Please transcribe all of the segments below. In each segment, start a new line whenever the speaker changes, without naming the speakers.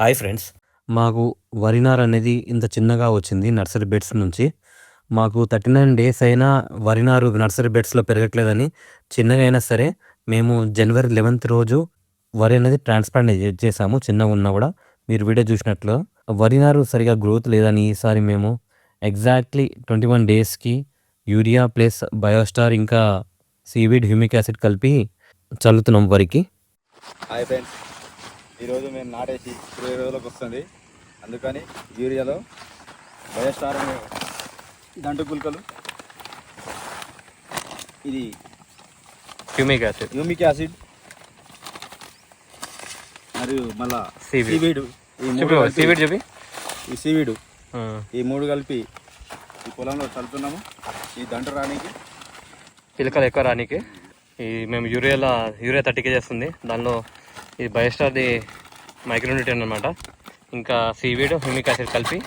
Hi friends. మాకు వరి నార్ అనేది ఇంత చిన్నగా వచ్చింది నర్సరీ బెడ్స్ నుంచి. మాకు 39 డేస్ అయినా వరి నారు నర్సరీ బెడ్స్‌లో పెరగట్లేదని చిన్నగా అయినా సరే మేము జనవరి 11th రోజు వరి అనేది ట్రాన్స్‌ప్లాంట్ చేసాము చిన్నగున్నా గూడా. మీరు వీడియో చూసినట్లు వరి నారు సరిగ్గా గ్రోత్ లేదని ఈసారి మేము ఎగ్జాక్ట్‌లీ 21 డేస్‌కి యూరియా ప్లస్ బయోస్టార్ ఇంకా సీవీడ్ హ్యూమిక్ యాసిడ్ కలిపి చల్లుతున్నాం వరికి.
హాయ్ ఫ్రెండ్స్, ఈరోజు మేము నాటేసి 20 రోజులకు వస్తుంది. అందుకని యూరియాలో బయోస్టార్ అనే దంటు గుల్కలు, ఇది
హ్యూమిక్
యాసిడ్ మరియు మళ్ళా సీవీడు, ఈ సీవీడు ఈ మూడు కలిపి ఈ పొలంలో చల్లుతున్నాము. ఈ దంటు రానికి,
పిలకలు ఎక్కువ రానికి మేము యూరియా 30 kg వస్తుంది. దానిలో ఈ బయోస్టార్ది మైక్రోన్యూట్రియన్ అనమాట, ఇంకా సీవీడ్ హ్యూమిక్ యాసిడ్ కలిపి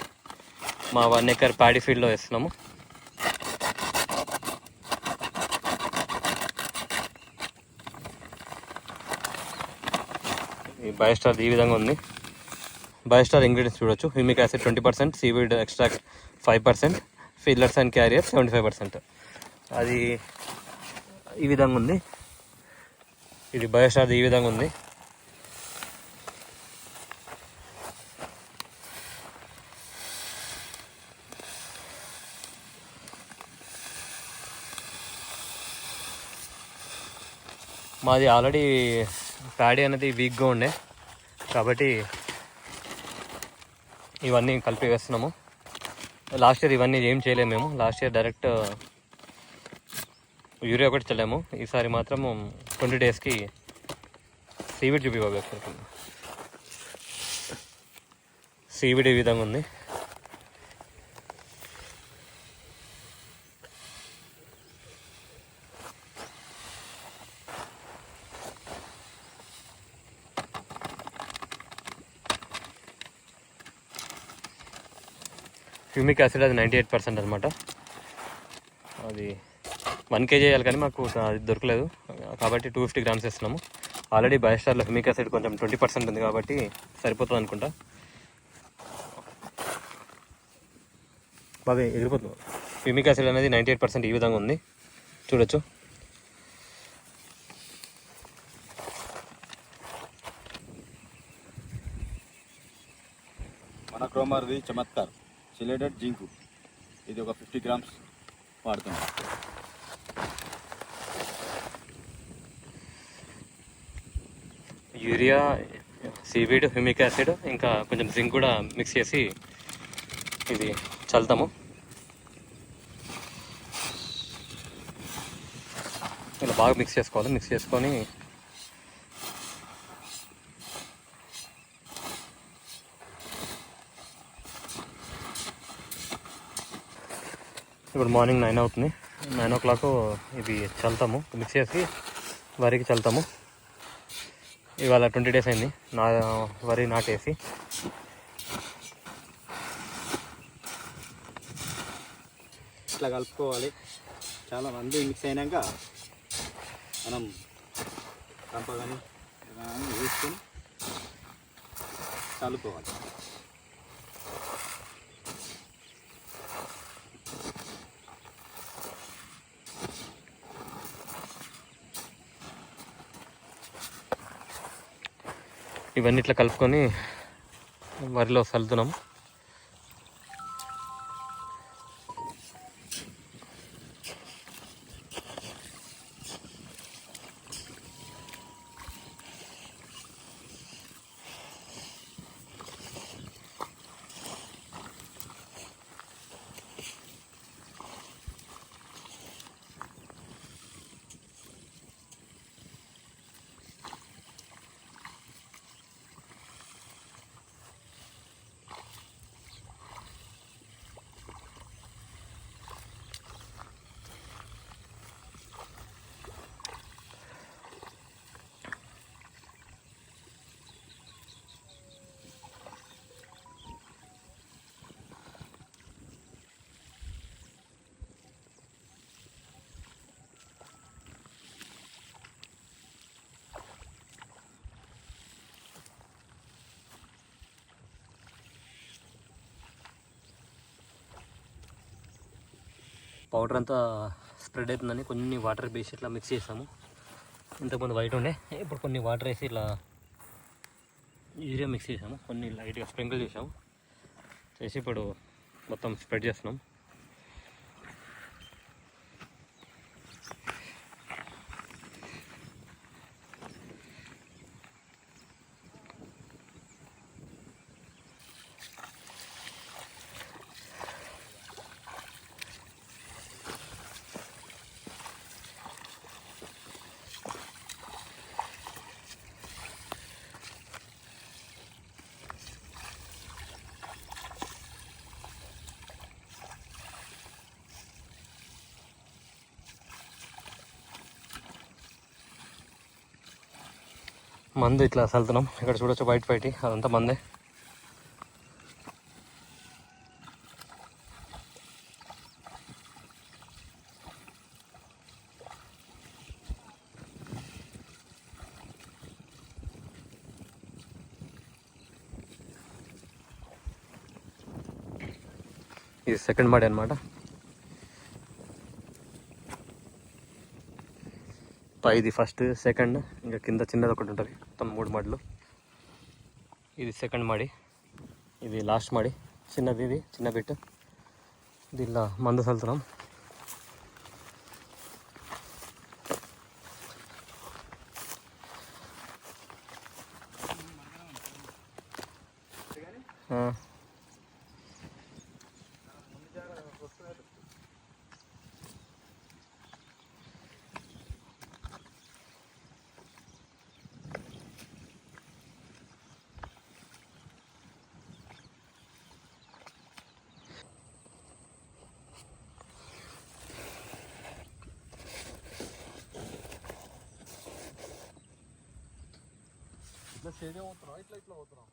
మా 1 acre ప్యాడీ ఫీల్డ్లో వేస్తున్నాము. ఈ బయోస్టార్ ఈ విధంగా ఉంది. బయోస్టార్ ఇంగ్రీడియంట్స్ చూడొచ్చు. Humic acid 20%, seaweed extract 5%, fillers and carrier 75%. అది ఈ విధంగా ఉంది. ఇది బయోస్టార్ ఈ విధంగా ఉంది. మాది ఆల్రెడీ ప్యాడీ అనేది వీక్గా ఉండే కాబట్టి ఇవన్నీ కలిపి వేస్తున్నాము. లాస్ట్ ఇయర్ ఇవన్నీ ఏం చేయలేము మేము. లాస్ట్ ఇయర్ డైరెక్ట్ యూరియా ఒకటి చల్లాము. ఈసారి మాత్రం 20 డేస్కి సీవీడ్ చూపివ్వాలి. సీవీడ్ ఈ విధంగా ఉంది. హ్యూమిక్ యాసిడ్ అది 98% అనమాట. అది 1 kg వేయాలి కానీ మాకు అది దొరకలేదు కాబట్టి 250 grams వేస్తున్నాము. ఆల్రెడీ బయోస్టార్లో హ్యూమిక్ యాసిడ్ కొంచెం 20% ఉంది కాబట్టి సరిపోతుంది అనుకుంటా. బాగా ఎగిరిపోతుంది. హ్యూమిక్ యాసిడ్ అనేది 98% ఈ విధంగా ఉంది, చూడొచ్చు.
మన క్రోమర్ది చమత్కార్ సిలేటెడ్ జింకు, ఇది ఒక 50 grams వాడుతున్నాం.
యూరియా, సీవీడ్, హ్యూమిక్ యాసిడ్ ఇంకా కొంచెం జింక్ కూడా మిక్స్ చేసి ఇది చల్లుతాము. ఇలా బాగా మిక్స్ చేసుకోవాలి. మిక్స్ చేసుకొని ఇప్పుడు మార్నింగ్ 9 అవుతుంది. 9 o'clock ఇది చల్లుతాము. మిక్స్ చేసి వరికి చల్లుతాము. ఇవాళ 20 days అయింది వరి నాటేసి.
ఇట్లా కలుపుకోవాలి. చాలా మంది మిక్స్ అయినాక మనం కంపగాని వేసుకొని చల్లుకోవాలి.
ఇవన్నీ ఇట్లా కలుపుకొని వరిలో చల్లుతున్నాం. పౌడర్ అంతా స్ప్రెడ్ అవుతుందని కొన్ని వాటర్ వేసి ఇట్లా మిక్స్ చేసాము. ఇంతకుముందు వైట్ ఉండే, ఇప్పుడు కొన్ని వాటర్ వేసి ఇట్లా యూరియా మిక్స్ చేసాము, కొన్ని లైట్గా స్ప్రింకిల్ చేసాము, చేసి ఇప్పుడు మొత్తం స్ప్రెడ్ చేస్తున్నాం. మందు ఇట్లా చల్లుతున్నాం. ఇక్కడ చూడొచ్చు వైట్ వైట్, అదంతా మందే. ఇది సెకండ్ మడి అనమాట. ఇది ఫస్ట్, సెకండ్, ఇంకా కింద చిన్నది ఒకటి ఉంటుంది, మొత్తం 3 మడులు. ఇది సెకండ్ మడి, ఇది లాస్ట్ మడి, చిన్నది, ఇది చిన్న బిట్. దీనిలో మందు చల్లుతున్నాం.
ఇట్లా స్టేడియం పోతున్నాం, ఇట్లా పోతున్నాం.